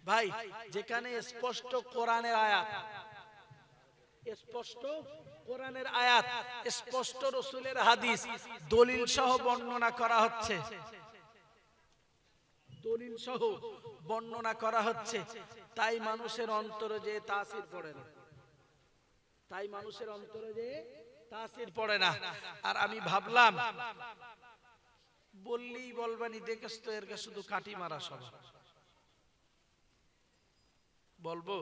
ভাই যেখানে স্পষ্ট কোরআনের আয়াত, স্পষ্ট কোরআনের আয়াত, স্পষ্ট রাসূলের হাদিস দলিল সহ বর্ণনা করা হচ্ছে, দলিল সহ বর্ণনা করা হচ্ছে, তাই মানুষের অন্তরে যে তাসির পড়ে না, তাই মানুষের অন্তরে যে তাসির পড়ে না। আর আমি ভাবলাম বললেই বলবানি, দেখেছ তো এর শুধু কাটি মারা সব বলবো।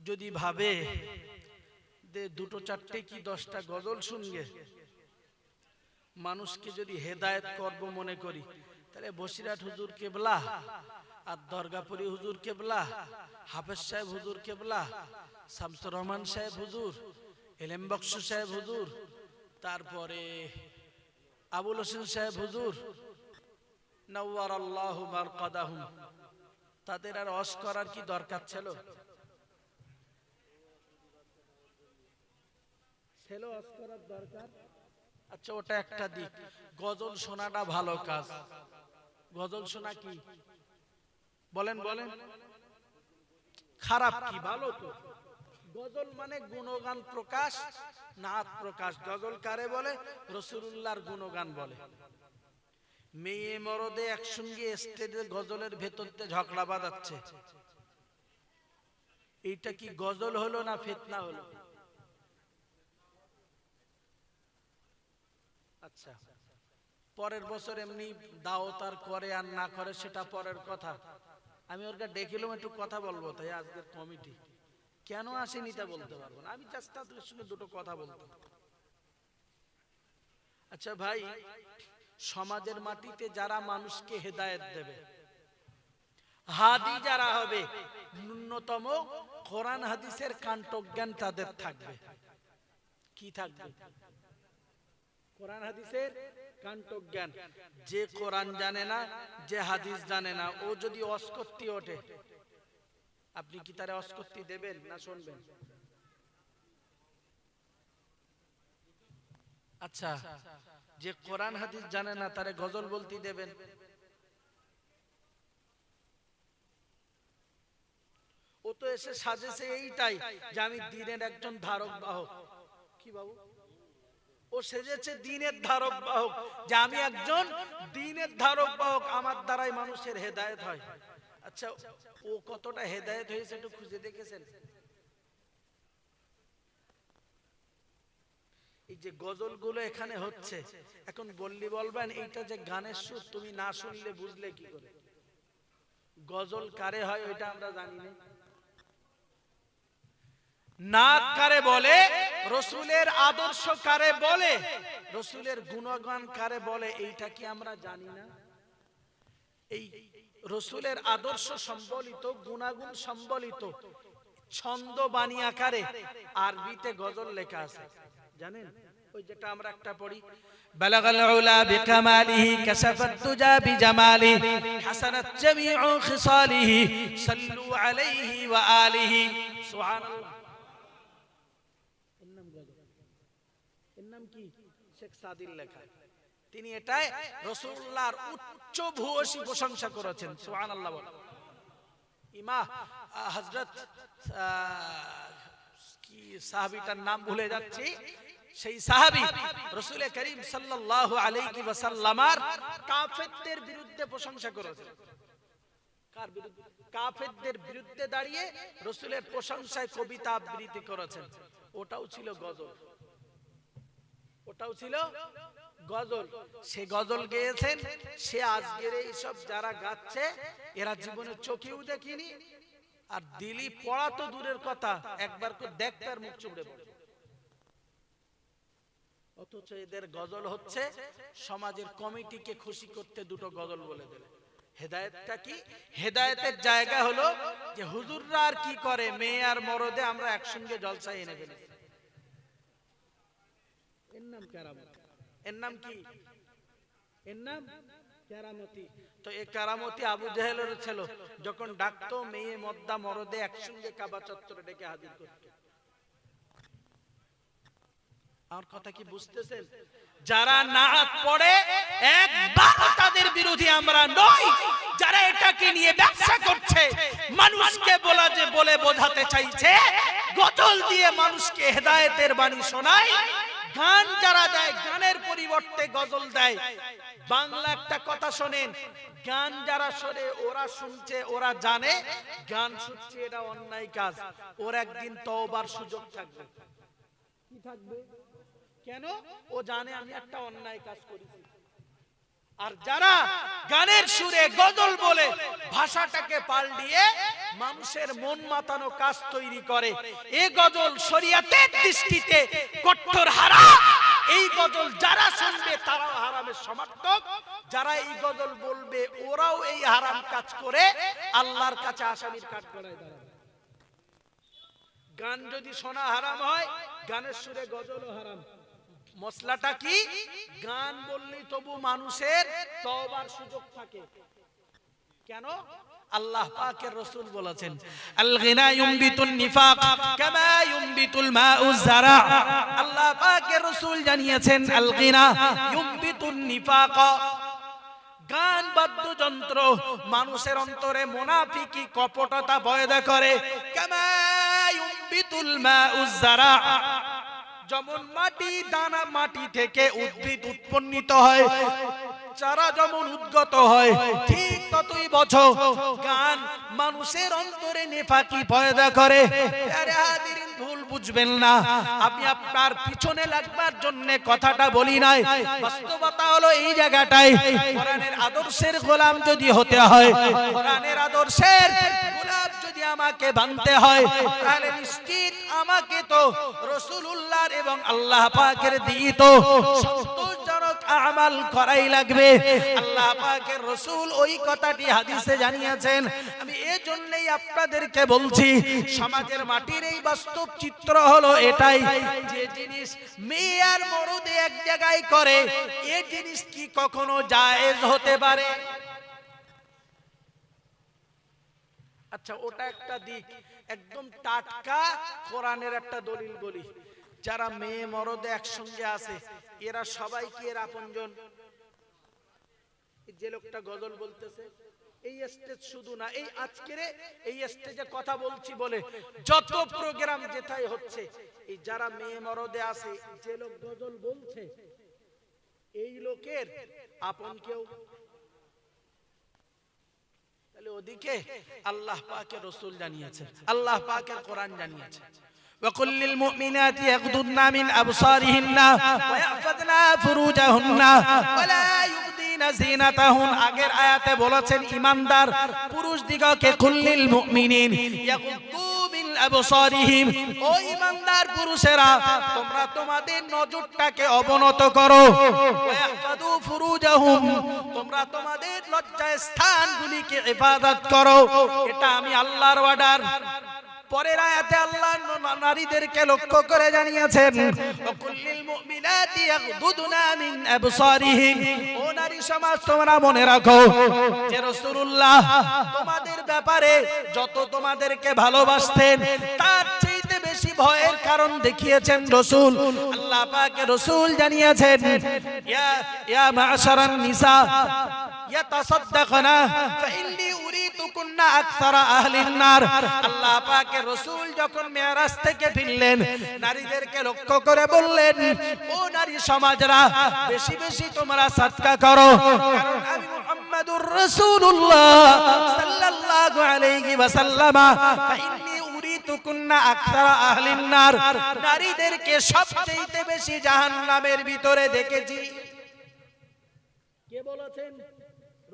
যদি ভাবে যে দুটো চারটে কি 10টা গজল শুনবে, মানুষকে যদি হেদায়েত করব মনে করি, তাহলে বসিরহাট হুজুর কেবলা আর দরগাপুরি হুজুর কেবলা, হাফেজ সাহেব হুজুর কেবলা, শামসুর রহমান সাহেব হুজুর, এলেম বক্স সাহেব হুজুর, তারপরে আবুল হোসেন সাহেব হুজুর, নাওয়ারাল্লাহু মারকাদাহুম, তাদের আর ওয়াজ করার কি দরকার ছিল? ছিল ওয়াজ করার দরকার? আচ্ছা, ওটা একটা দিক। গজল শোনাটা ভালো কাজ। গজল শোনা কি বলেন বলেন, খারাপ কি? ভালো তো। গজল মানে গুণগান প্রকাশ, নাত প্রকাশ। গজল কারে বলে? রাসূলুল্লাহর গুণগান বলে। মেয়ে মরদে একসঙ্গে স্টেজে গজলের ভেতরতে ঝগড়া বাঁধাচ্ছে, এইটা কি গজল হলো না ফিতনা হলো? আচ্ছা, পরের বছর এমনি দাওয়াত আর করে আর না করে সেটা পরের কথা। আমি ওর কাছে দেখিলাম একটু কথা বলবো, তাই আজকের কমিটি কেন আসেনি তা বলতে পারবো না, আমি জাস্ট তাদের সঙ্গে দুটো কথা বলতাম। আচ্ছা ভাই, সমাজের মাটিতে যারা মানুষকে হেদায়েত দেবে, হাদি যারা হবে, ন্যূনতম কোরআন হাদিসের কাণ্ঠজ্ঞান তাদের থাকবে। কি থাকবে? কোরআন হাদিসের কাণ্ঠজ্ঞান। যে কোরআন জানে না, যে হাদিস জানে না, ও যদি অস্কর্তি ওঠে, আপনি কি তারে অস্কর্তি দেবেন না শুনবেন? আচ্ছা, যে কোরআন হাদিস জানে না তারে গজল বলতে দেবেন? ও তো এসে সাজেছে এইটাই যে আমি দ্বীনের একজন ধারক বাহক। কি বাবু? ও সেজেছে দ্বীনের ধারক বাহক, যে আমি একজন দ্বীনের ধারক বাহক, আমার দ্বারাই মানুষের হেদায়েত হয়। আচ্ছা, ও কতটা হেদায়েত হয়েছে একটু খুঁজে দেখেছেন? এই যে গজলগুলো এখানে হচ্ছে, এখন বলবেন এইটা যে গানের সুর, তুমি না শুনলে বুঝলে কি করে? গজল কারে হয় ওইটা আমরা জানি না। নাত কারে বলে, রাসূলের আদর্শ কারে বলে, রাসূলের গুণগান কারে বলে, এইটা কি আমরা জানি না? এই রাসূলের আদর্শ সম্বলিত, গুণাগুণ সম্বলিত ছন্দ বাণী আকারে আরবিতে গজল লেখা আছে, জানেন? ওই যেটা আমরা একটা পড়ি, বালাগাল উলা বিকামালিহি কাশাফাত তুজা বিজামালিহি হাসানাত জামিউ খিসালিহি সাল্লু আলাইহি ওয়া আলিহি। সুবহানাল্লাহ। এর নাম গজল। এর নাম কি? শেখ সাদির লেখা। তিনি এটাই রাসূলুল্লাহর উচ্চ ভূয়সী প্রশংসা করেছেন। সুবহানাল্লাহ বলেন। ইমাম হযরত কি সাহাবীটার নাম ভুলে যাচ্ছি, সেই সাহাবী রাসূল করিম সাল্লাল্লাহু আলাইহি ওয়াসাল্লামের কাফেরদের বিরুদ্ধে প্রশংসা করেছেন। কার বিরুদ্ধে? কাফেরদের বিরুদ্ধে দাঁড়িয়ে রাসূলের প্রশংসায় কবিতা আবৃত্তি করেছেন। ওটাও ছিল গজল, ওটাও ছিল গজল। সে গজল গেয়েছেন, সে আজকের এই সব যারা গাচ্ছে এরা জীবনে চোখেও দেখিনি, আর দিলি পড়া তো দূরের কথা, একবার করে দেখতে আর মুখ চুবড়ে পড়ে। অথচ এদের গজল হচ্ছে সমাজের কমিটিকে খুশি করতে দুটো গজল বলে দেবে। হেদায়েতটা কি? হেদায়েতের জায়গা হলো যে হুজুররা আর কি করে, মেয়ে আর মরদে আমরা একসঙ্গে জলসায় এনে ফেলি। এর নাম কেরামত। এর নাম কি? এর নাম কেরামতি। তো এই কেরামতি আবু জেহেলের ছিল, যখন ডাকতো মেয়ে মদ্দা মরদে একসঙ্গে কাবা চত্বরে ডেকে হাজির করত। আমার কথা কি বুঝতেছেন? যারা নাত পড়ে একবার তাদের বিরুদ্ধে আমরা নই যারা এটাকে নিয়ে ব্যবসা করছে, মানুষকে বলে বোঝাতে চাইছে, গজল দিয়ে মানুষকে হেদায়েতের বাণী শোনায়। গান যারা দেয়, গানের পরিবর্তে গজল দেয়। বাংলা একটা কথা শোনেন, গান যারা শোনে ওরা শুনছে, ওরা জানে গান শুনছে এটা অন্যায় কাজ, ওর একদিন তওবার সুযোগ থাকবে। কি থাকবে? কেন? ও জানে আমি একটা অন্যায় কাজ করেছি। আর যারা গানের সুরে গজল বলে ভাষাটাকে পাল্টিয়ে মানুষের মন মাতানো কাজ তৈরি করে, এই গজল শরীয়তের দৃষ্টিতে কঠোর হারাম। এই গজল যারা শুনবে তারাও হারামের সমর্থক, যারা এই গজল বলবে ওরাও এই হারাম কাজ করে আল্লাহর কাছে আসামির কাঠগড়ায় দাঁড়াবে। গান যদি শোনা হারাম হয়, গানের সুরে গজলও হারাম। মশলাটা কি? গান বললেই তবু মানুষের তওবার সুযোগ থাকে। কেন? আল্লাহ পাকের রাসূল বলেছেন, আল গিনা ইউমবিতুন নিফাক কামা ইউমবিতুল মাউজ যারা। আল্লাহ পাকের রাসূল জানিয়েছেন, আল গিনা ইউমবিতুন নিফাক, গান বাদ্যযন্ত্র মানুষের অন্তরে মুনাফিকি কপটতা পয়দা করে। কামা ইউমবিতুল মাউজ যারা, যেমন মাটি দানা মাটি থেকে উদ্ভিদ উৎপন্নিত হয়, চারা যেমন উদ্গত হয়, ঠিক ততই বছর গান মানুষের অন্তরে নেফাকি পয়দা করে। আরে হাজিরিন, ভুল বুঝবেন না, আমি আপনার পিছনে লাগবার জন্য কথাটা বলি নাই। বাস্তবতা হলো এই জায়গাটাই, কোরআনের আদর্শের গোলাম যদি হতে হয়, কোরআনের আদর্শের গোলাম যদি আমাকে বানতে হয়, তাহলে নিশ্চিত আমাকে তো রাসূলুল্লাহর এবং আল্লাহ পাকের দিত সন্তোষজনক আমল করাই লাগবে। আল্লাহ পাকের রাসূল ওই কথাটি হাদিসে জানিয়েছেন। আমি এই জন্যই আপনাদেরকে বলছি, সমাজের মাটির এই বাস্তব চিত্র হলো এটাই, যে জিনিস মেয়ে আর মরদে এক জায়গায় করে, এই জিনিস কি কখনো জায়েজ হতে পারে? আচ্ছা, ওটা একটা দিক। একদম টাটকা কোরআনের একটা দলিল বলি। যারা মেয়ে মরদে একসঙ্গে আছে, এরা সবাই কি এর আপনজন? যে লোকটা গজল বলতেছে, এই স্টেজ শুধু না, এই আজকের এই স্টেজে কথা বলছি বলে যত প্রোগ্রাম যেটাই হচ্ছে, এই যারা মেয়ে মরদে আছে, যে লোক গজল বলছে, এই লোকের আপন কেউ? তাহলে ওদিকে আল্লাহ পাকের রাসূল জানিয়েছেন, আল্লাহ পাকের কোরআন জানিয়েছে, وقل للمؤمنات يغضضن من أبصارهن ويحفظن فروجهن ولا يبدين زينتهن। আগের আয়াতে বলেছেন ঈমানদার পুরুষ দিগকে কুল্লিল মুমিনিন ইয়াগুদ্দু মিন আবসারিহিম, ও ঈমানদার পুরুষেরা তোমরা তোমাদের নজরটাকে অবনত করো, ওয়াহফাদু ফুরুজাহুম, তোমরা তোমাদের লজ্জা স্থানগুলিকে ইবাদত করো। এটা আমি আল্লাহর অর্ডার। পরের আয়াতে আল্লাহ নারীদেরকে লক্ষ্য করে জানিয়েছেন, ওয়াকুল্লিল মুমিনাতি ইয়াগদুদনা মিন আবসারিহিন, ও নারী সমাজ তোমরা মনে রাখো যে রাসূলুল্লাহ তোমাদের ব্যাপারে যত তোমাদেরকে ভালোবাসতেন, তার চাইতে বেশি ভয়ের কারণ দেখিয়েছেন রাসূল। আল্লাহ পাকের রাসূল জানিয়েছেন, ইয়া মা'শারান নিসা ইয়াতাসাদ্দাকনা ফাইন্নী উরিতুকুন্না আকসারা আহলিন নার। আল্লাহ পাকের রাসূল যখন মেরাজ থেকে ফিরলেন, নারীদেরকে লক্ষ্য করে বললেন, ও নারী সমাজরা বেশি বেশি তোমরা সাদকা করো, কারণ আমি মুহাম্মাদুর রাসূলুল্লাহ সাল্লাল্লাহু আলাইহি ওয়াসাল্লাম ফাইন্নী উরিতুকুন্না আকসারা আহলিন নার, নারীদেরকে সবচেয়ে বেশি জাহান্নামের ভিতরে দেখেছি। কে বলেছেন?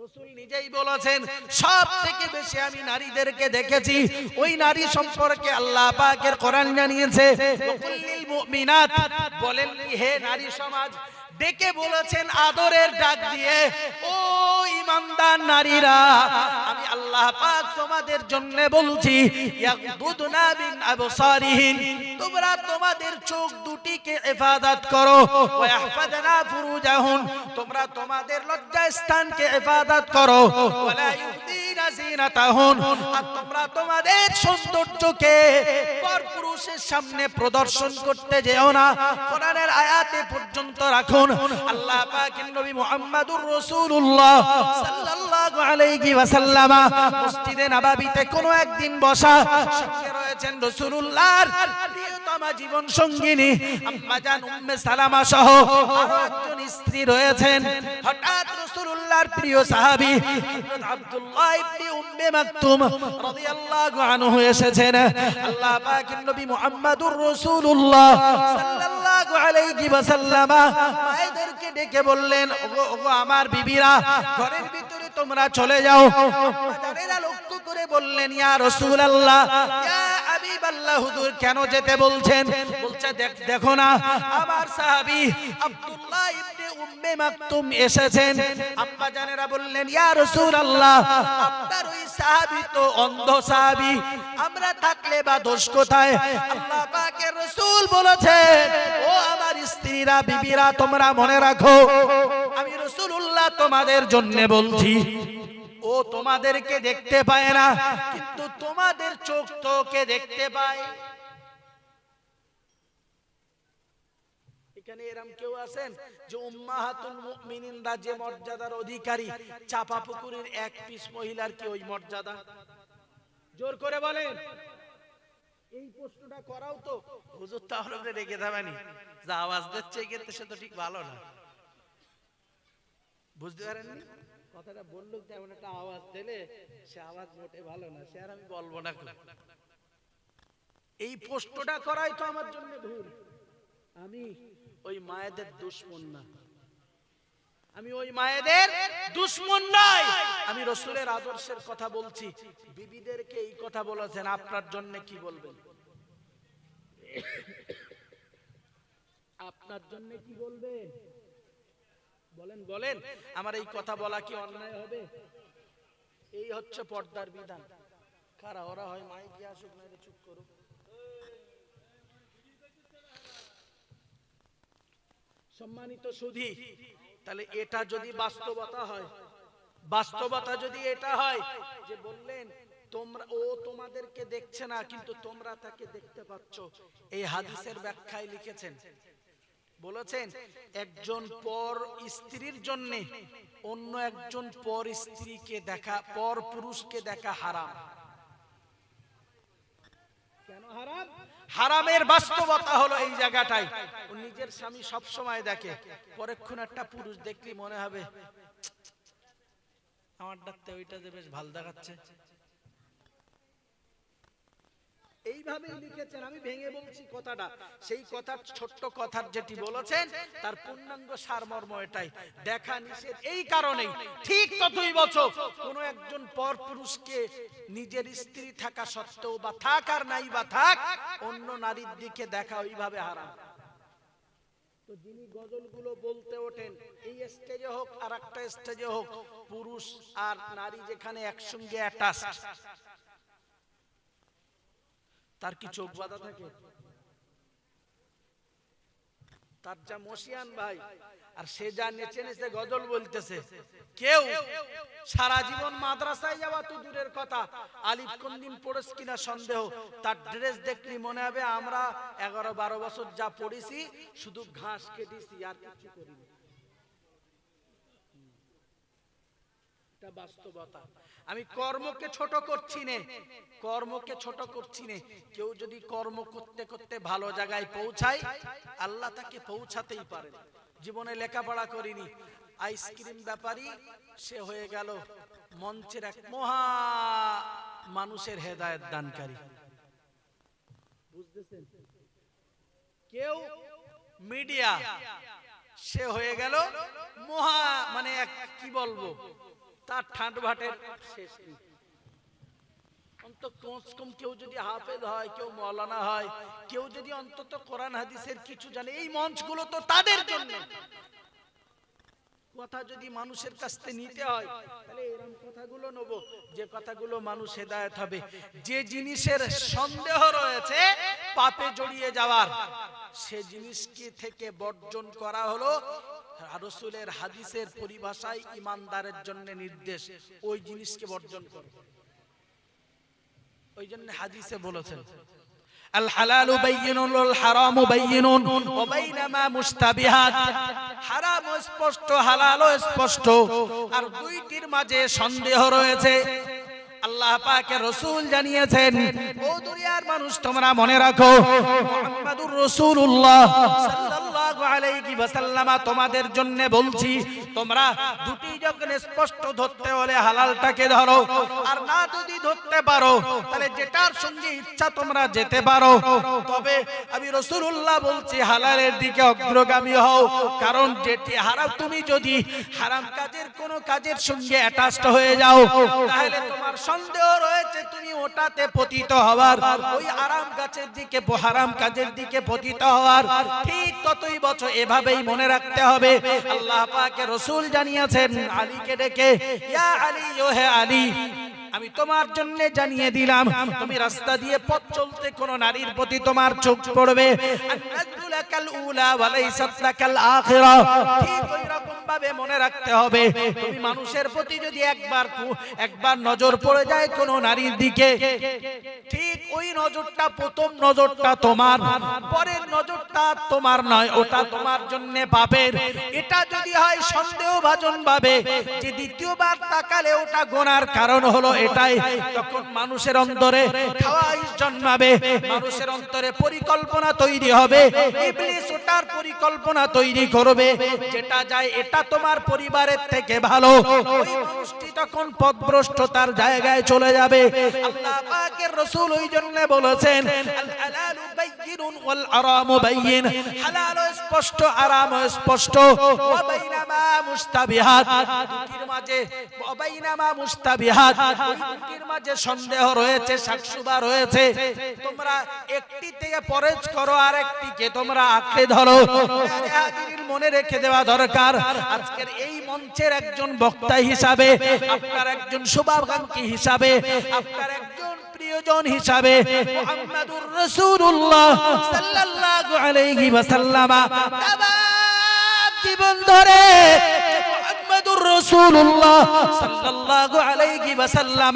রাসূল নিজেই বলেছেন, সব থেকে বেশি আমি নারীদেরকে দেখেছি। ওই নারী সম্পর্কে আল্লাহ পাকের কোরআন জানিয়েছে, ওয়াকুল্লিল মুমিনাত, বলেন হে নারী সমাজ, ডেকে বলেছেন আদরের ডাক দিয়ে, ও ঈমানদার নারীরা, আমি আল্লাহ পাক তোমাদের জন্য বলছি, ইয়াগদুদনা মিন আবসারিহিন, তোমরা তোমাদের চোখ দুটিকে ইবাদত করো, ওয়া ইহফাদনা ফুরুজাহুন, তোমরা তোমাদের লজ্জা স্থানকে ইবাদত করো, ওয়ালা ইউদিনা জিনাতাহুন, আর তোমরা তোমাদের সৌন্দর্যকে পরপুরুষের সামনে প্রদর্শন করতে যেও না। কোরআনের আয়াতে পর্যন্ত রাখুন। আল্লাহ পাকের নবী মুহাম্মদুর রাসূলুল্লাহ সাল্লাল্লাহু আলাইহি ওয়াসাল্লাম মসজিদে নববীতে কোনো একদিন বসা, সঙ্গে রয়েছেন রাসূলুল্লাহর প্রিয়তমা জীবন সঙ্গিনী আম্মা জান উম্মে সালামা সহ আরো একজন স্ত্রী রয়েছেন। হঠাৎ রাসূলুল্লাহর প্রিয় সাহাবী হযরত আব্দুল্লাহ ইবনে উম্মে মাকতুম রাদিয়াল্লাহু আনহু এসেছেন। আল্লাহ পাকের নবী মুহাম্মদুর রাসূলুল্লাহ সাল্লাল্লাহু আলাইহি ওয়াসাল্লাম মায়েদেরকে ডেকে বললেন, ওগো আমার বিবিরা, ঘরের ভিতরে তোমরা চলে যাও। আম্মাজানেরা লক্ষ্য করে বললেন, ইয়া রাসূলুল্লাহ, ইয়া হাবিবাল্লাহ, হুজুর কেন যেতে বলছেন? বলছে, দেখো না আমার সাহাবী আব্দুল্লাহ ইবনে উম্মে মাকতুম এসেছেন। আম্মাজানেরা বললেন, ইয়া রাসূলুল্লাহ, আপনার ওই সাহাবী তো অন্ধ সাহাবী, আমরা থাকলে বা দোষ কোথায়? আল্লাহ পাকের রাসূল বলেছেন, ও আমার স্ত্রীরা, বিবিরা, তোমরা মনে রাখো, আমি রাসূলুল্লাহ তোমাদের জন্য বলছি। ও তোমাদেরকে দেখতে পায় না, কিন্তু তোমাদের চোখ তো ওকে দেখতে পায়। এখানে এরকম কেউ আছেন যে উম্মাহাতুল মুমিনিনরা যে মর্যাদার অধিকারী, চাপা পুকুরের এক পিস মহিলার কি ওই মর্যাদা? জোর করে বলেন। এই প্রশ্নটা করাও তো হুজুর তাহলে রেগে যাবেনি, যা আওয়াজ দিচ্ছে এগেতে সে তো ঠিক ভালো না। বুঝতে পারেননি কথাটা? বললো তেমন একটা আওয়াজ দিলে সে আওয়াজ মোটে ভালো না, সে আর আমি বলবো না। এই প্রশ্নটা করাই তো আমার জন্য ভুল। আমি ওই মায়েদের দুশমন না, আমি ওই মায়েদের দুশমন নাই, আমি রাসূলের আদর্শের কথা বলছি। বিবিদেরকে এই কথা বলেছেন, আপনার জন্য কি বলবেন? আপনার জন্য কি বলবেন? বলেন বলেন, আমার এই কথা বলা কি অন্যায় হবে? এই হচ্ছে পর্দার বিধান। কারা ওরা হয় মাইকে আসুক, না চুপ করো। সম্মানিত সুধী, তাহলে এটা যদি বাস্তবতা হয়, বাস্তবতা যদি এটা হয় যে বললেন তোমরা, ও তোমাদেরকে দেখছে না কিন্তু তোমরা তাকে দেখতে পাচ্ছ, এই হাদিসের ব্যাখ্যায় লিখেছেন, বলেছেন একজন পর স্ত্রীর জন্য অন্য একজন পর স্ত্রীকে দেখা, পর পুরুষকে দেখা হারাম। কেন হারাম? হারামের বাস্তবতা হলো এই জায়গাটাই। ও নিজের স্বামী সব সময় দেখে, পরক্ষণ একটা পুরুষ দেখলি মনে হবে আমার ডাকতে ওইটা যে বেশ ভালো দেখাচ্ছে। এইভাবেই লিখেছেন, আমি ভেঙে বলছি কথাটা। সেই কথার ছোট্ট কথার যেটি বলেছেন তার পূর্ণাঙ্গ সারমর্ম এটাই। দেখা নিষেধ এই কারণেই, ঠিক ততই বছর কোন একজন পর পুরুষকে নিজের স্ত্রী থাকা সত্ত্বেও বা থাক আর নাই বা থাক, অন্য নারীর দিকে দেখা ওইভাবে হারাম। তো যিনি গজলগুলো বলতে ওঠেন, এই স্টেজে হোক আর একটা স্টেজে হোক, পুরুষ আর নারী যেখানে একসঙ্গে অ্যাটাচড, তার কি চোখ বাঁধা থাকে? তার যা মশিয়ান ভাই, আর সে যা নেচে নেচে গজল বলতেছে, কেউ সারা জীবন মাদ্রাসায় যাওয়া তো দূরের কথা, আলিফ কোনদিন পড়েছ কিনা সন্দেহ। তার ড্রেস দেখলি মনে হবে আমরা 11-12 বছর যা পড়েছি শুধু ঘাস কেটেছি আর কিছু করিনি। এটা বাস্তবতা। আমি কর্মকে ছোট করছি না, কর্মকে ছোট করছি না। কেউ যদি কর্ম করতে করতে ভালো জায়গায় পৌঁছায়, আল্লাহ তাকে পৌঁছাতেই পারে। জীবনে লেখাপড়া করিনি, আইসক্রিম ব্যাপারী, সে হয়ে গেল মঞ্চের এক মহা মানুষের হেদায়েত দানকারী। বুঝতেছেন? কেউ মিডিয়া, সে হয়ে গেল মহা, মানে এক কি বলবো, তার ঠান্ড ভাটের শেষ নেই। অন্তত কম কেউ যদি হাফেজ হয়, কেউ মৌলানা হয়, কেউ যদি অন্তত কোরআন হাদিসের কিছু জানে, এই মঞ্চগুলো তো তাদের জন্য। কথা যদি মানুষের কাছ থেকে নিতে হয়, তাহলে এরকম কথাগুলো নেব যে কথাগুলো মানুষ হেদায়েত হবে। যে জিনিসের সন্দেহ রয়েছে পাপে জড়িয়ে যাওয়ার, সে জিনিসকে থেকে বর্জন করা হলো রাসূলের হাদিসের পরিভাষায় ইমানদারের জন্য নির্দেশ, ওই জিনিসকে বর্জন করো। ওই জন্য হাদিসে বলেছেন আল হালালু বাইয়িনুন ওয়াল হারামু বাইয়িনুন ওয়া বাইনামা মুশতাবিহাত, হারাম স্পষ্ট, হালালও স্পষ্ট, আর দুইটির মাঝে সন্দেহ রয়েছে। আল্লাহ পাকের রাসূল জানিয়েছেন, ও দুনিয়ার মানুষ তোমরা মনে রাখো, মুহাম্মাদুর রাসূলুল্লাহ সাল্লাল্লাহু আলাইহি ওয়াসাল্লাম তোমাদের জন্য বলছি, তোমরা দুটি যখন স্পষ্ট ধরতে হলে হালালটাকে ধরো, আর না যদি ধরতে পারো তাহলে যেটার সঙ্গে ইচ্ছা তোমরা যেতে পারো, তবে আমি রাসূলুল্লাহ বলছি হালালের দিকে অগ্রগামী হও। কারণ যেটি হারাম, তুমি যদি হারাম কাজের কোন কাজের সঙ্গে অ্যাটাচড হয়ে যাও তাহলে তোমার সন্দেহ রয়েছে তুমি ওটাতে পতিত হওয়ার, ওই হারাম কাজের দিকে, হারাম কাজের দিকে পতিত হওয়ার। ঠিক ততই বছর এভাবেই মনে রাখতে হবে। আল্লাহ পাকের রাসূল জানিয়েছেন আলীকে ডেকে, ইয়া আলী, ও হে আলী, আমি তোমার জন্য জানিয়ে দিলাম, তুমি রাস্তা দিয়ে পথ চলতে কোন নারীর প্রতি তোমার চোখ পড়বে, আন-নাজরু লাকাল উলা ওয়া লাইসাত লাকাল আখিরা। ঠিক ওই রকম ভাবে মনে রাখতে হবে, তুমি মানুষের প্রতি যদি একবার নজর পড়ে যায় কোন নারীর দিকে, ঠিক ওই নজরটা, প্রথম নজরটা তোমার, পরের নজরটা তোমার নয়, ওটা তোমার জন্য পাপের। এটা যদি হয় সন্দেহভাজন ভাবে যে দ্বিতীয়বার তাকালে ওটা গোনার কারণ হলো এটাই, তখন মানুষের অন্তরে খাওয়াইশ জন্মাবে, মানুষের অন্তরে পরিকল্পনা তৈরি হবে, ইবলিস ওটার পরিকল্পনা তৈরি করবে, যেটা যায় এটা তোমার পরিবারের থেকে ভালো, ওই মানুষটি তখন পথভ্রষ্টতার জায়গায় চলে যাবে। আল্লাহ পাকের রাসূল ওই জন্য বলেছেন, আল হালালু বাইয়িনুন ওয়াল হারামু বাইয়িন, হালাল স্পষ্ট, হারাম স্পষ্ট, ওয়া বাইনামা মুশতাবিহাত, দুটির মাঝে, ওয়া বাইনামা মুশতাবিহাত, দুটির মাঝে সন্দেহ রয়েছে, শাকসুবা রয়েছে, তোমরা একটি থেকে পরহেজ করো আর একটিকে তোমরা আঁকড়ে ধরো। হাজিরিন, মনে রেখে দেওয়া দরকার, আজকের এই মঞ্চের একজন বক্তা হিসাবে, আপনার একজন শুভাকাঙ্ক্ষী হিসাবে, আপনার একজন প্রিয়জন হিসাবে মুহাম্মাদুর রাসূলুল্লাহ সাল্লাল্লাহু আলাইহি ওয়াসাল্লাম তামাম জীবন ধরে মুহাম্মাদুর রাসূলুল্লাহ সাল্লাল্লাহু আলাইহি ওয়াসাল্লাম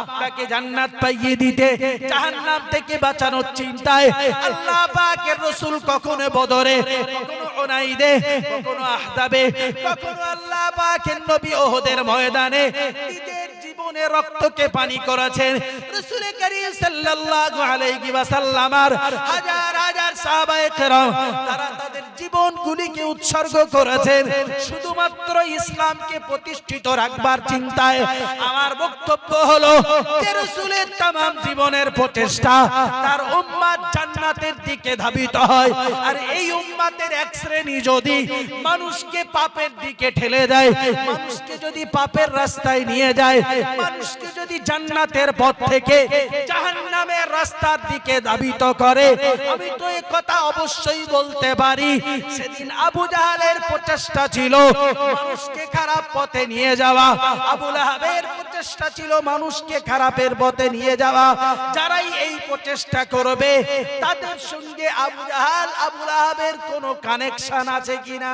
আপনাকে জান্নাত পাইয়ে দিতে, জাহান্নাম থেকে বাঁচানোর চিন্তায় আল্লাহ পাকের রাসূল কখনো বদরে, কখনো উনাইদে, কখনো আহজাবে, কখনো আল্লাহ পাকের নবী ওহদের ময়দানে নিজের জীবনে রক্তকে পানি করেছেন। রাসূল করিম সাল্লাল্লাহু আলাইহি ওয়াসাল্লামের হাজার হাজার সাহাবায়ে কেরাম তারা তাদের জীবনগুলিকে উৎসর্গ করেছেন শুধুমাত্র ইসলামকে প্রতিষ্ঠিত রাখবার চিন্তায়। আমার বক্তব্য হলো যে রাসূলের तमाम জীবনের প্রচেষ্টা তার উম্মত জান্নাতের দিকে ধাবিত হয়, আর এই উম্মতের এক শ্রেণী যদি মানুষকে পাপের দিকে ঠেলে দেয়, মানুষকে যদি পাপের রাস্তায় নিয়ে যায়, মানুষকে যদি জান্নাতের পথ থেকে জাহান্নামের রাস্তার দিকে ধাবিত করে, আমি তো এই কথা অবশ্যই বলতে পারি সেদিন আবু জাহেলের প্রচেষ্টা ছিল মানুষকে খারাপ পথে নিয়ে যাওয়া, আবু লাহাবের প্রচেষ্টা ছিল মানুষকে খারাপের পথে নিয়ে যাওয়া। যারাই এই প্রচেষ্টা করবে তাদের সঙ্গে আবু জাহেল, আবু লাহাবের কোনো কানেকশন আছে কিনা?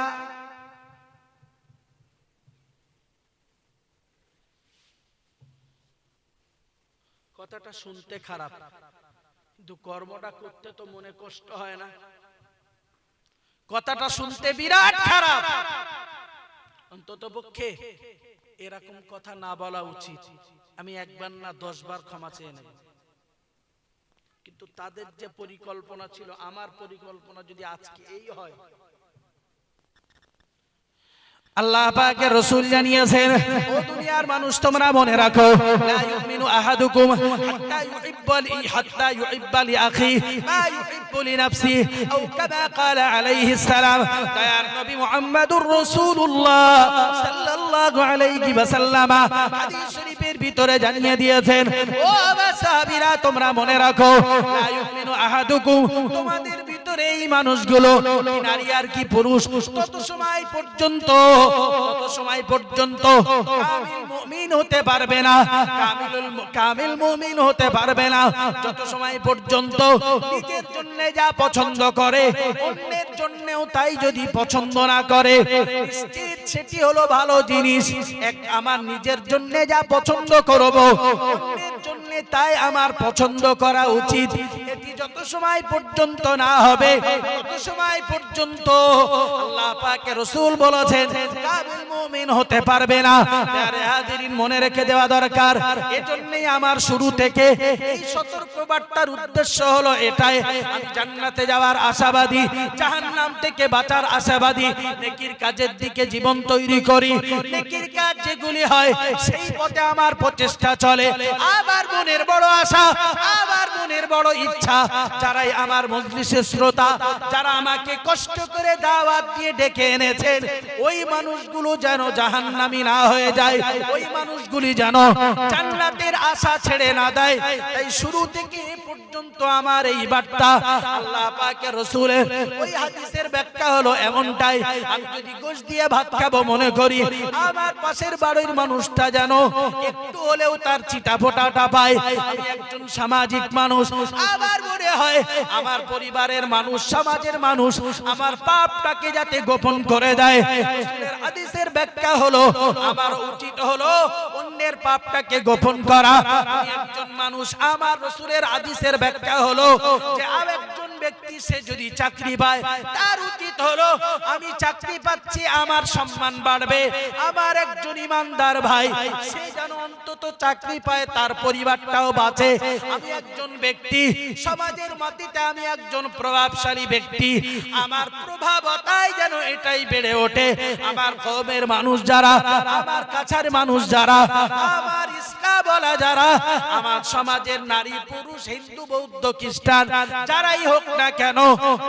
কথাটা শুনতে খারাপ, কিন্তু কর্মটা করতে তো মনে কষ্ট হয় না? কথাটা শুনতে বিরাট খারাপ, অন্তত পক্ষে এরকম কথা না বলা উচিত। আমি একবার না 10 বার ক্ষমা চেয়ে নেব, কিন্তু তাদের যে পরিকল্পনা ছিল, আমার পরিকল্পনা যদি আজকে এই হয়। আল্লাহ পাকের রাসূল জানিয়েছেন, ও দুনিয়ার মানুষ তোমরা মনে রাখো, লা ইউমিনু আহাদুকুম হাত্তা ইউহিব্বা লিআখি মা ইউহিব্বু লিনাফসিহি আও কামা ক্বালা আলাইহিস সালাম। দয়ার নবী মুহাম্মাদুর রাসূলুল্লাহ সাল্লাল্লাহু আলাইহি ওয়াসাল্লাম হাদিস শরীফের ভিতরে জানিয়ে দিয়েছেন, ও সাহাবীরা তোমরা মনে রাখো, লা ইউমিনু আহাদুকুম, তোমাদের ভিতরে ভিতরে এই মানুষগুলো কি নারী আর কি পুরুষ, তত সময় পর্যন্ত কামিল মুমিন হতে পারবে না, কামিল মুমিন হতে পারবে না। যত সময় পর্যন্ত নিজের জন্য যা পছন্দ করে অন্যের জন্যও তাই যদি পছন্দ না করে, নিশ্চিত সেটি হলো ভালো জিনিস। আমার নিজের জন্য যা পছন্দ করব অন্যের জন্য তাই আমার পছন্দ করা উচিত। এটি যত সময় পর্যন্ত না হবে তত সময় পর্যন্ত আল্লাহ পাকের রাসূল বলেছেন কামিল মুমিন হতে পারবে না। প্যারে হাজিরিন, মনে রেখে দেওয়া দরকার। এজন্যই আমার শুরু থেকে এই সতর্ক বার্তার উদ্দেশ্য হলো এটাই, আমি জান্নাতে যাওয়ার আশাবাদী, জাহান্নাম থেকে বাঁচার আশাবাদী। নেকির কাজের দিকে জীবন তৈরি করি, নেকির কাজ যেগুলি হয় সেই পথে আমার প্রচেষ্টা চলে। আবার মনের বড় আশা, আবার মনের বড় ইচ্ছা, যারাই আমার মজলিসের শ্রোতা, যারা আমাকে কষ্ট করে দাওয়াত দিয়ে ডেকে এনেছেন, ওই মানুষগুলো যেন জাহান্নামী না হয়ে যায়, ওই মানুষগুলি যেন জান্নাতের আশা ছেড়ে না দেয়। তাই শুরু থেকে পর্যন্ত আমার এই বার্তা, আল্লাহ পাকের রাসূলের ওই হাদিসের ব্যাখ্যা হলো এমনটাই। আমি যদি গোশত দিয়ে ভাত খাবো মনে করি, আমার পাশের বাড়ির মানুষটা যেন একটু হলেও তার চিটা ফোঁটাটা পায়। আমি একজন সামাজিক মানুষ, আবার মনে হয় আমার পরিবারের মানুষ, সমাজের মানুষ আমার পাপটাকে যাতে গোপন করে দেয়। রাসূলের হাদিসের ব্যাখ্যা হলো আমার উচিত হলো অন্যের পাপটাকে গোপন করা। আমি একজন মানুষ, আমার রাসূলের হাদিসের ব্যাখ্যা হলো যে আরেকজন ব্যক্তি সে যদি চাকরি পায়, তার উচিত হলো আমি চাকরি পাচ্ছি, আমার সম্মান বাড়বে। আমার একজন ইমানদার ভাই, সে যেন অন্তত চাকরি পায়, তার পরিবারটাও বাঁচে। আমি একজন ব্যক্তি, সমাজের মাটিতে আমি একজন প্রভাবশালী ব্যক্তি, আমার প্রভাবতাই যেন এটাই বেড়ে ওঠে। আমার কওমের মানুষ যারা, আমার কাছের মানুষ যারা, আমার ইসলাম বলা যারা, আমার সমাজের নারী পুরুষ, হিন্দু বৌদ্ধ খ্রিস্টান যারাই হোক না কেন,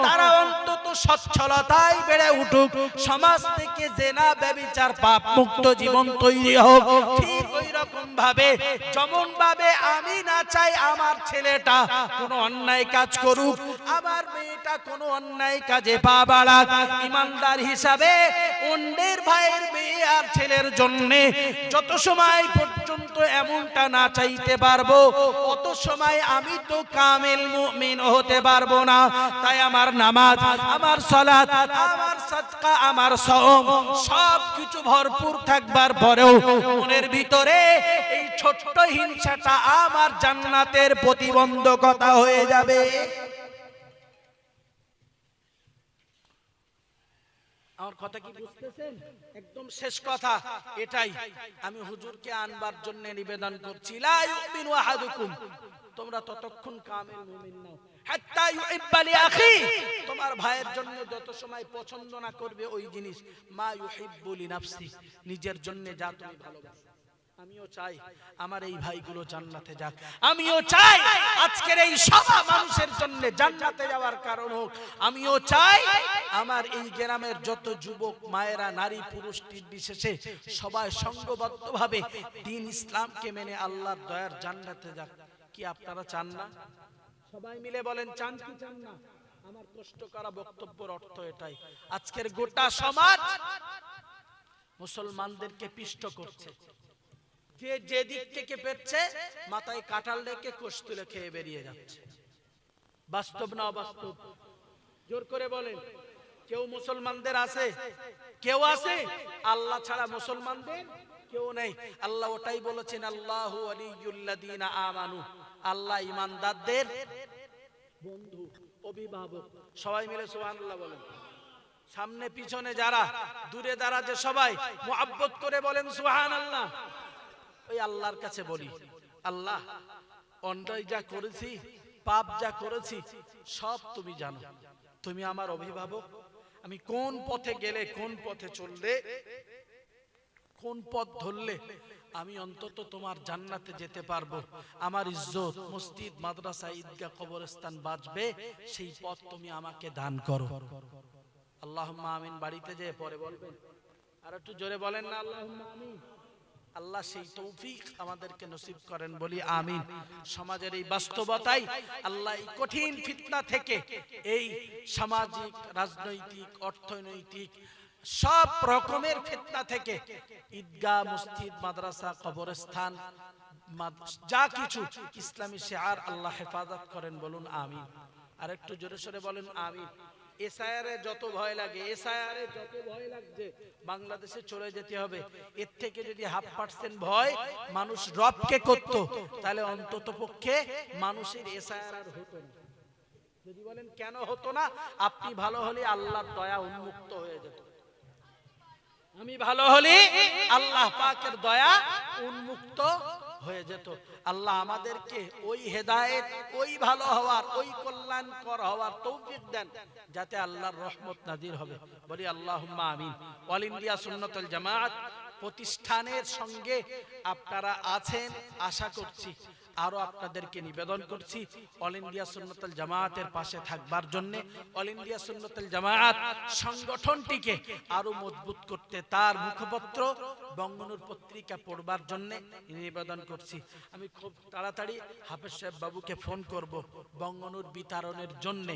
তারা অন্তত সচ্ছলতায় বেড়ে উঠুক, সমাজ থেকে জেনা ব্যভিচার পাপ মুক্ত জীবন তৈরি হোক। ঠিক ওই রকম ভাবে, যেমন ভাবে আমি না চাই আমার ছেলেটা কোনো অন্যায় কাজ করুক, আমার মেয়েটা কোনো অন্যায় কাজে পা বাড়াক, ইমানদার হিসাবে অন্যের ভাইয়ের মেয়ে আর ছেলের জন্য যত সময় পর্যন্ত এমনটা না চাইতে পারবো, অত সময় আমি তো কামিল মুমিন হতে পারবো না। তাই আমার নামাজ, আমার সালাত, আমার সাদকা, আমার সওম সব কিছু ভরপুর থাকবার পরেও মনের ভিতরে এই ছোট্ট হিংসাটা আমার জান্নাতের প্রতিবন্ধকতা হয়ে যাবে। আমার কথা কি বুঝতেছেন? একদম শেষ কথা এটাই, আমি হুজুরকে আনবার জন্য নিবেদন করছি, লা ইউমিনু আহাদুকুম, তোমরা ততক্ষণ কামিল মুমিন নাও হাত্তা ইউহিব্বা লিআখি, তোমার ভাইয়ের জন্য যত সময় পছন্দ না করবে ওই জিনিস, মা ইউহিব্বু লিনাফসি, নিজের জন্য যা তুমি ভালোবাসো। আমিও চাই আমার এই ভাইগুলো জান্নাতে যাক, আমিও চাই আজকের এই সভা মানুষের জন্য জান্নাতে যাওয়ার কারণ হোক। আমিও চাই আমার এই গ্রামের যত যুবক মায়েরা, নারী পুরুষ নির্বিশেষে সবাই সংঘবদ্ধভাবে দ্বীন ইসলামকে মেনে আল্লাহর দয়ার জান্নাতে যাক। কি আপনারা চান না? সবাই মিলে বলেন, চান কি চান না? আমার কষ্ট করা বক্তব্যের অর্থ এটাই। আজকের গোটা সমাজ মুসলমানদেরকে পিষ্ট করছে, যে দিক থেকে পেচ্ছে মাথায় কাঁঠাল রেখে কোষ তুলে খেয়ে বেরিয়ে যাচ্ছে। বাস্তব না অবাস্তব? জোর করে বলেন। কেউ মুসলমানদের আছে? কেউ আছে? আল্লাহ ছাড়া মুসলমানদের কেউ নেই। আল্লাহ ওটাই বলেছেন, আল্লাহু ওয়ালিয়ুল্লাযীনা আমানু, আল্লাহ ঈমানদারদের বন্ধু, অভিভাবক। সবাই মিলে সুবহানাল্লাহ বলেন। সামনে পিছনে যারা, দূরে যারা, যে সবাই মুহাব্বত করে বলেন সুবহানাল্লাহ। ওই আল্লাহর কাছে বলি, আল্লাহ অন্যায় যা করেছি, পাপ যা করেছি সব তুমি জানো, তুমি আমার অভিভাবক। আমি কোন পথে গেলে, কোন পথে চললে, কোন পথ ধরলে আমি অন্তত তোমার জান্নাতে যেতে পারবো, আমার ইজ্জত মসজিদ মাদ্রাসা ঈদগাহ কবরস্থান বাঁচবে, সেই পথ তুমি আমাকে দান করো। আল্লাহুম্মা আমিন। বাড়িতে যেয়ে পরে বলবেন, আর একটু জোরে বলেন না আল্লাহুম্মা আমিন। আল্লাহ সেই তৌফিক আমাদেরকে নসিব করেন বলি আমিন। সমাজের এই বাস্তবতায় আল্লাহ এই কঠিন ফিতনা থেকে, এই সামাজিক, রাজনৈতিক, অর্থনৈতিক সব রকমের ফিতনা থেকে ঈদগাহ, মসজিদ, মাদ্রাসা, কবরস্থান, যা কিছু ইসলামী শিআর আল্লাহ হেফাজত করেন বলুন আমিন। আর একটু জোরে সোরে বলেন আমিন। এসআইআরে যত ভয় লাগে, এসআইআরে যত ভয় লাগছে বাংলাদেশে চলে যেতে হবে, এর থেকে যদি 0.5% ভয় মানুষ রবকে করত, তাহলে অন্তত পক্ষে মানুষের এসআইআর আর হতো না। যদি বলেন কেন হতো না, আপনি ভালো হলে আল্লাহর দয়া উন্মুক্ত হয়ে যেত, আমি ভালো হলে আল্লাহ পাকের দয়া উন্মুক্ত হয়ে যেত। আল্লাহ আমাদেরকে ওই হেদায়েত, ওই ভালো হওয়ার, ওই কল্যাণকর হওয়ার তৌফিক দেন, যাতে আল্লাহর রহমত নাজির হবে। বলি আল্লাহুম্মা আমিন। অল ইন্ডিয়া সুন্নাতুল জামাত প্রতিষ্ঠানের সঙ্গে আপনারা আছেন, আশা করছি। আরো আপনাদেরকে নিবেদন করছি অল ইন্ডিয়া সুন্নাতুল জামাতের পাশে থাকবার জন্য, অল ইন্ডিয়া সুন্নাতুল জামাত সংগঠনটিকে আরো মজবুত করতে তার মুখপত্র বঙ্গনুর পত্রিকা পড়বার জন্য নিবেদন করছি। আমি খুব তাড়াতাড়ি হাফেজ সাহেব বাবুকে ফোন করব বঙ্গনুর বিতরণের জন্য।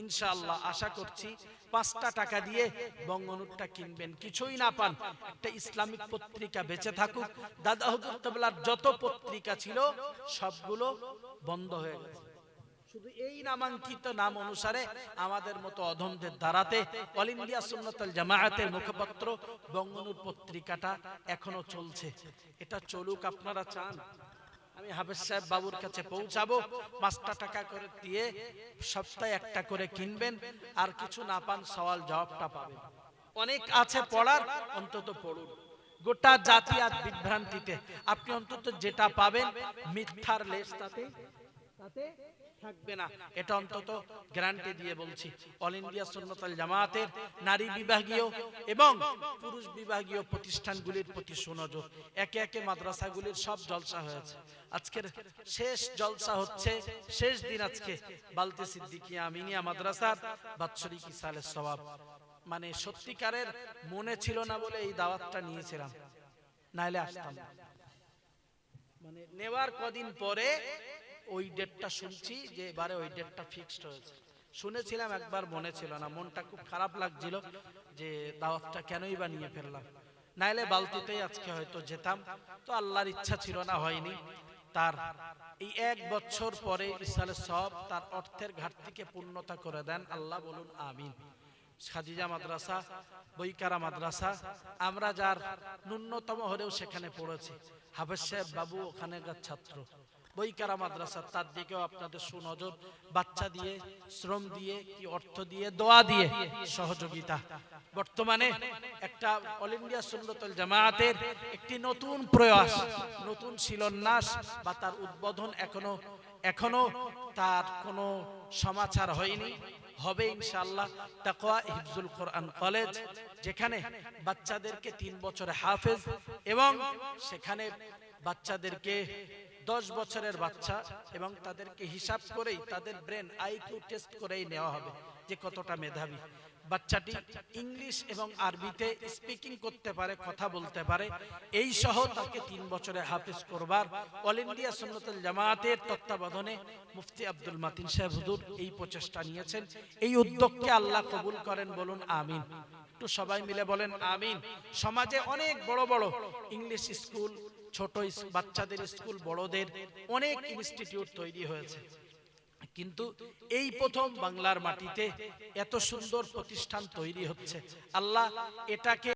ইনশাআল্লাহ আশা করছি 5টা টাকা দিয়ে বঙ্গনুরটা কিনবেন। কিছুই না পান, একটা ইসলামিক পত্রিকা বেঁচে থাকুক। দাদা হুজুর কেবলার যত পত্রিকা ছিল সবগুলো বন্ধ হয়ে গেছে, শুধু এই নামাঙ্কিত নাম অনুসারে আমাদের মতো অধমদের দ্বারাতে অল ইন্ডিয়া সুন্নাতুল জামায়াতের মুখপত্র বঙ্গনুর পত্রিকাটা এখনো চলছে। এটা চলুক, আপনারা চান? আমি হাফেজ সাহেব বাবুর কাছে পৌঁছাবো, 5টা টাকা করে দিয়ে সপ্তাহে একটা করে কিনবেন, আর কিছু না পান সওয়াল জবাবটা পাবেন। অনেক আছে পড়ার, অন্তত পড়ুন। গোটা জাতি আর বিভ্রান্তিতে আপনি অন্তত যেটা পাবেন মিথ্যার লেশ তাতে থাকবে না, এটা অন্তত গ্যারান্টি দিয়ে বলছি। অল ইন্ডিয়া সুন্নাতুল জামাতের নারী বিভাগীয় এবং পুরুষ বিভাগীয় প্রতিষ্ঠানগুলির প্রতি সুনজর। একে একে মাদ্রাসাগুলির সব জলসা হয়েছে, আজকের শেষ জলসা হচ্ছে, শেষ দিন আজকে বালতি সিদ্দিকিয়া আমিনিয়া মাদ্রাসার বাৎসরিক ইসালের সওয়াব। মানে সত্যিকারের মনে ছিল না বলে এই দাওয়াতটা নিয়েছিলাম, নাইলে আসতাম না। মানে নেওয়ার কদিন পরে ওই ডেটটা শুনছি যে এবারে ওই ডেটটা ফিক্সড হয়েছে। শুনেছিলাম একবার, মনে ছিল না, মনটা খুব খারাপ লাগছিল যে দাওয়াতটা কেনই বা নিয়ে ফেললাম, নাইলে বালতিতেই আজকে হয়তো যেতাম। তো আল্লাহর ইচ্ছা ছিল না, হয়নি। তার এই 1 বছর পরে ইসালের সব তার অর্থের ঘাটতিকে পূর্ণতা করে দেন আল্লাহ, বলুন আমিন। খাদিজা মাদ্রাসা, বইকারা মাদ্রাসা, আমরা যার ন্যূনতম হলেও সেখানে পড়েছি, হাফেজ সাহেব বাবু ওখানেকার ছাত্র। বইকারা মাদ্রাসা, তার দিকেও আপনাদের সুনজর, বাচ্চা দিয়ে, শ্রম দিয়ে, কি অর্থ দিয়ে, দোয়া দিয়ে সহযোগিতা। বর্তমানে একটা অল ইন্ডিয়া সুন্নাতুল জামায়াতের একটি নতুন প্রয়াস, নতুন শিলান্যাস বা তার উদ্বোধন এখনো তার কোনো সমাচার হয়নি, হবে ইনশাআল্লাহ। তাকওয়া হিফজুল কোরআন কলেজ, যেখানে বাচ্চাদেরকে 3 বছরে হাফেজ, এবং সেখানে বাচ্চাদেরকে 10 বছরের বাচ্চা এবং তাদেরকে হিসাব করেই তাদের ব্রেন আইকিউ টেস্ট করেই নেওয়া হবে যে কতটা মেধাবী। বাচ্চাটি ইংলিশ এবং আরবিতে স্পিকিং করতে পারে, কথা বলতে পারে, এই সহ তাকে 3 বছরে হাফেজ করবার অল ইন্ডিয়া সুন্নাতুল জামায়াতের তত্ত্বাবধানে মুফতি আব্দুল মাতিন সাহেব হুজুর এই প্রচেষ্টা নিয়েছেন। এই উদ্যোগকে আল্লাহ কবুল করেন, বলুন আমিন। একটু সবাই মিলে বলেন আমিন। সমাজে অনেক বড় বড় ইংলিশ স্কুল, ছোট বাচ্চাদের স্কুল, বড়দের অনেক ইনস্টিটিউট তৈরি হয়েছে, কিন্তু এই প্রথম বাংলার মাটিতে এত সুন্দর প্রতিষ্ঠান তৈরি হচ্ছে। আল্লাহ এটাকে